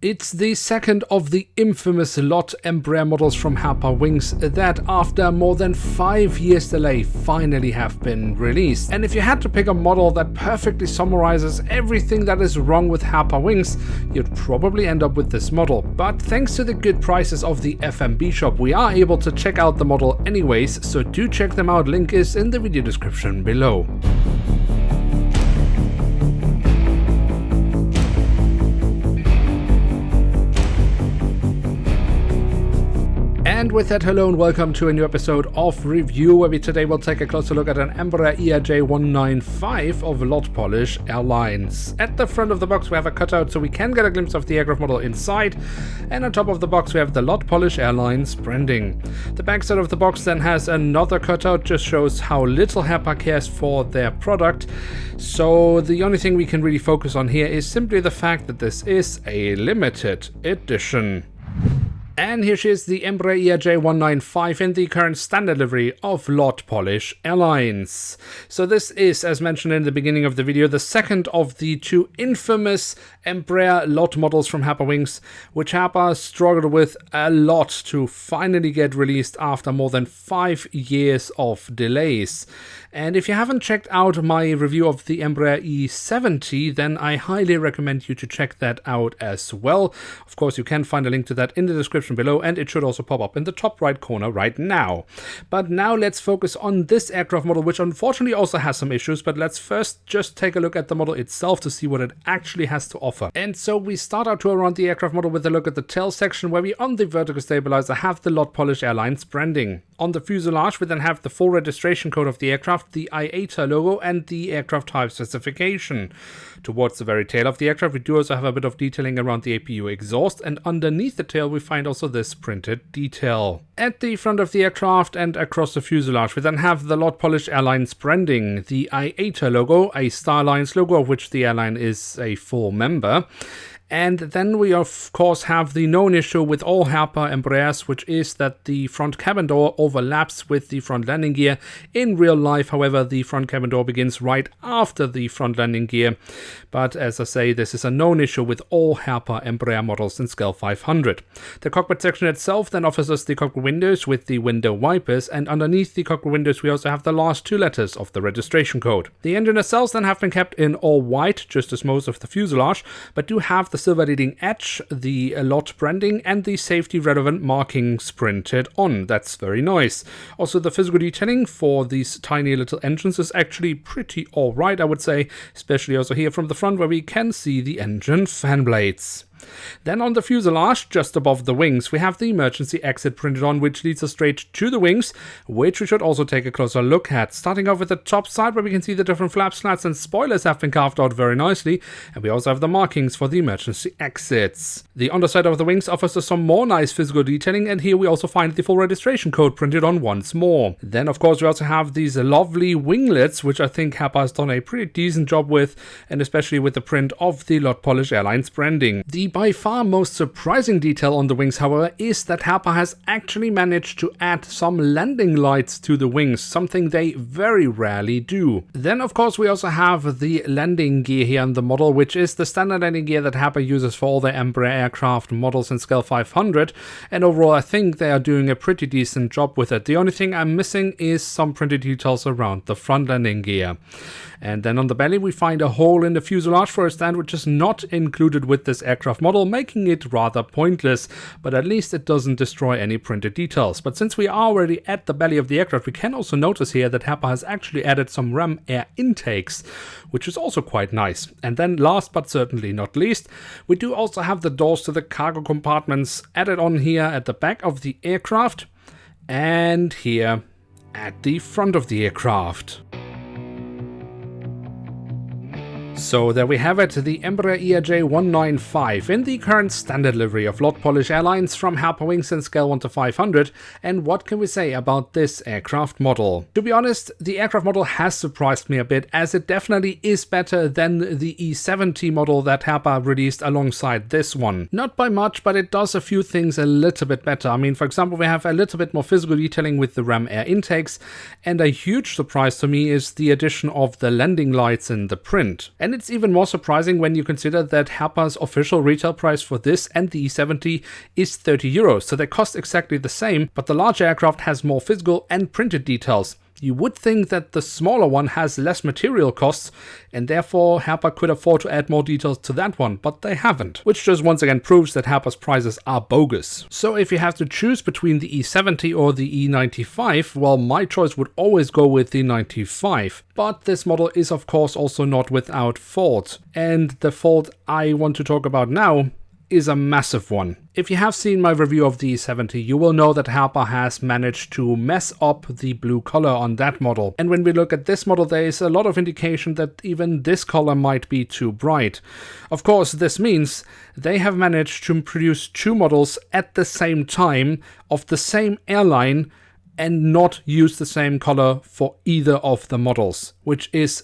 It's the second of the infamous lot Embraer models from Herpa Wings that, after more than 5 years delay, finally have been released. And if you had to pick a model that perfectly summarizes everything that is wrong with Herpa Wings, you'd probably end up with this model. But thanks to the good prices of the FMB shop, we are able to check out the model anyways, so do check them out, link is in the video description below. And with that, hello and welcome to a new episode of Review, where we today will take a closer look at an Embraer ERJ-195 of Lot Polish Airlines. At the front of the box we have a cutout so we can get a glimpse of the aircraft model inside, and on top of the box we have the Lot Polish Airlines branding. The backside of the box then has another cutout, just shows how little Herpa cares for their product. So the only thing we can really focus on here is simply the fact that this is a limited edition. And here she is, the Embraer ERJ-195 in the current standard livery of Lot Polish Airlines. So this is, as mentioned in the beginning of the video, the second of the two infamous Embraer lot models from Herpa Wings, which Herpa struggled with a lot to finally get released after more than 5 years of delays. And if you haven't checked out my review of the Embraer E70, then I highly recommend you to check that out as well. Of course, you can find a link to that in the description below, and it should also pop up in the top right corner right now. But now let's focus on this aircraft model, which unfortunately also has some issues, but let's first just take a look at the model itself to see what it actually has to offer. And so we start our tour around the aircraft model with a look at the tail section, where we on the vertical stabilizer have the Lot Polish Airlines branding. On the fuselage we then have the full registration code of the aircraft, the IATA logo, and the aircraft type specification. Towards the very tail of the aircraft we do also have a bit of detailing around the APU exhaust, and underneath the tail we find also this printed detail. At the front of the aircraft and across the fuselage we then have the Lot Polish Airlines branding, the IATA logo, a Star Alliance logo of which the airline is a full member. And then we of course have the known issue with all Herpa Embraers, which is that the front cabin door overlaps with the front landing gear. In real life, however, the front cabin door begins right after the front landing gear. But as I say, this is a known issue with all Herpa Embraer models in Scale 500. The cockpit section itself then offers us the cockpit windows with the window wipers, and underneath the cockpit windows we also have the last two letters of the registration code. The engine nacelles then have been kept in all white, just as most of the fuselage, but do have the silver leading edge, the lot branding, and the safety relevant markings printed on. That's very nice. Also, the physical detailing for these tiny little engines is actually pretty alright, I would say, especially also here from the front where we can see the engine fan blades. Then on the fuselage, just above the wings, we have the emergency exit printed on, which leads us straight to the wings, which we should also take a closer look at. Starting off with the top side, where we can see the different flap slats and spoilers have been carved out very nicely, and we also have the markings for the emergency exits. The underside of the wings offers us some more nice physical detailing, and here we also find the full registration code printed on once more. Then of course we also have these lovely winglets, which I think Herpa has done a pretty decent job with, and especially with the print of the Lot Polish Airlines branding. The by far most surprising detail on the wings, however, is that Herpa has actually managed to add some landing lights to the wings, something they very rarely do. Then of course we also have the landing gear here on the model, which is the standard landing gear that Herpa uses for all their Embraer aircraft models in Scale 500, and overall I think they are doing a pretty decent job with it. The only thing I'm missing is some printed details around the front landing gear. And then on the belly we find a hole in the fuselage for a stand, which is not included with this aircraft model, making it rather pointless, but at least it doesn't destroy any printed details. But since we are already at the belly of the aircraft, we can also notice here that Herpa has actually added some ram air intakes, which is also quite nice. And then last but certainly not least, we do also have the doors to the cargo compartments added on here at the back of the aircraft and here at the front of the aircraft. So there we have it, the Embraer ERJ-195 in the current standard livery of Lot Polish Airlines from Herpa Wings in Scale 1 to 500. And what can we say about this aircraft model? To be honest, the aircraft model has surprised me a bit, as it definitely is better than the E70 model that Herpa released alongside this one. Not by much, but it does a few things a little bit better. I mean, for example, we have a little bit more physical detailing with the ram air intakes, and a huge surprise to me is the addition of the landing lights in the print. And And it's even more surprising when you consider that Herpa's official retail price for this and the E70 is 30 euros, so they cost exactly the same, but the larger aircraft has more physical and printed details. You would think that the smaller one has less material costs, and therefore Herpa could afford to add more details to that one, but they haven't, which just once again proves that Herpa's prices are bogus. So if you have to choose between the E70 or the E95, well, my choice would always go with the 95. But this model is of course also not without fault, and the fault I want to talk about now is a massive one. If you have seen my review of the E70, you will know that Herpa has managed to mess up the blue color on that model. And when we look at this model, there is a lot of indication that even this color might be too bright. Of course, this means they have managed to produce two models at the same time of the same airline and not use the same color for either of the models, which is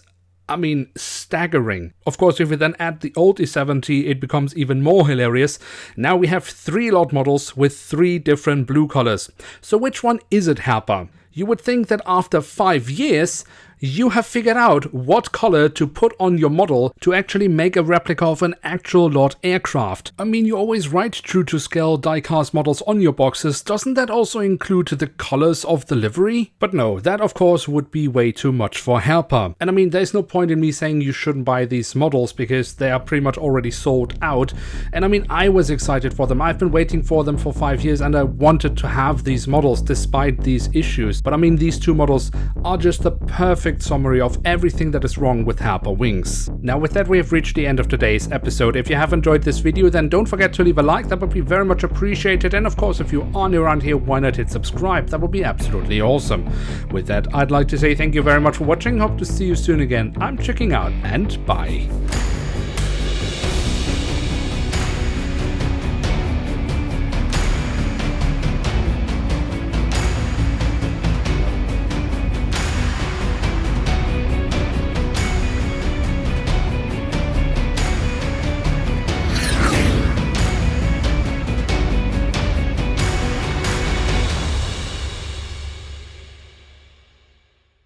staggering. Of course, if we then add the old E70, it becomes even more hilarious. Now we have 3 lot models with 3 different blue colors. So which one is it, Herpa? You would think that after 5 years, you have figured out what color to put on your model to actually make a replica of an actual lot aircraft. You always write true to scale die-cast models on your boxes. Doesn't that also include the colors of the livery? But no, that of course would be way too much for Herpa. And there's no point in me saying you shouldn't buy these models because they are pretty much already sold out. And I was excited for them. I've been waiting for them for 5 years and I wanted to have these models despite these issues. But these 2 models are just the perfect summary of everything that is wrong with Herpa Wings. Now with that, we have reached the end of today's episode. If you have enjoyed this video, then don't forget to leave a like, that would be very much appreciated. And of course, if you are new around here, why not hit subscribe? That would be absolutely awesome. With that, I'd like to say thank you very much for watching. Hope to see you soon again. I'm checking out and bye.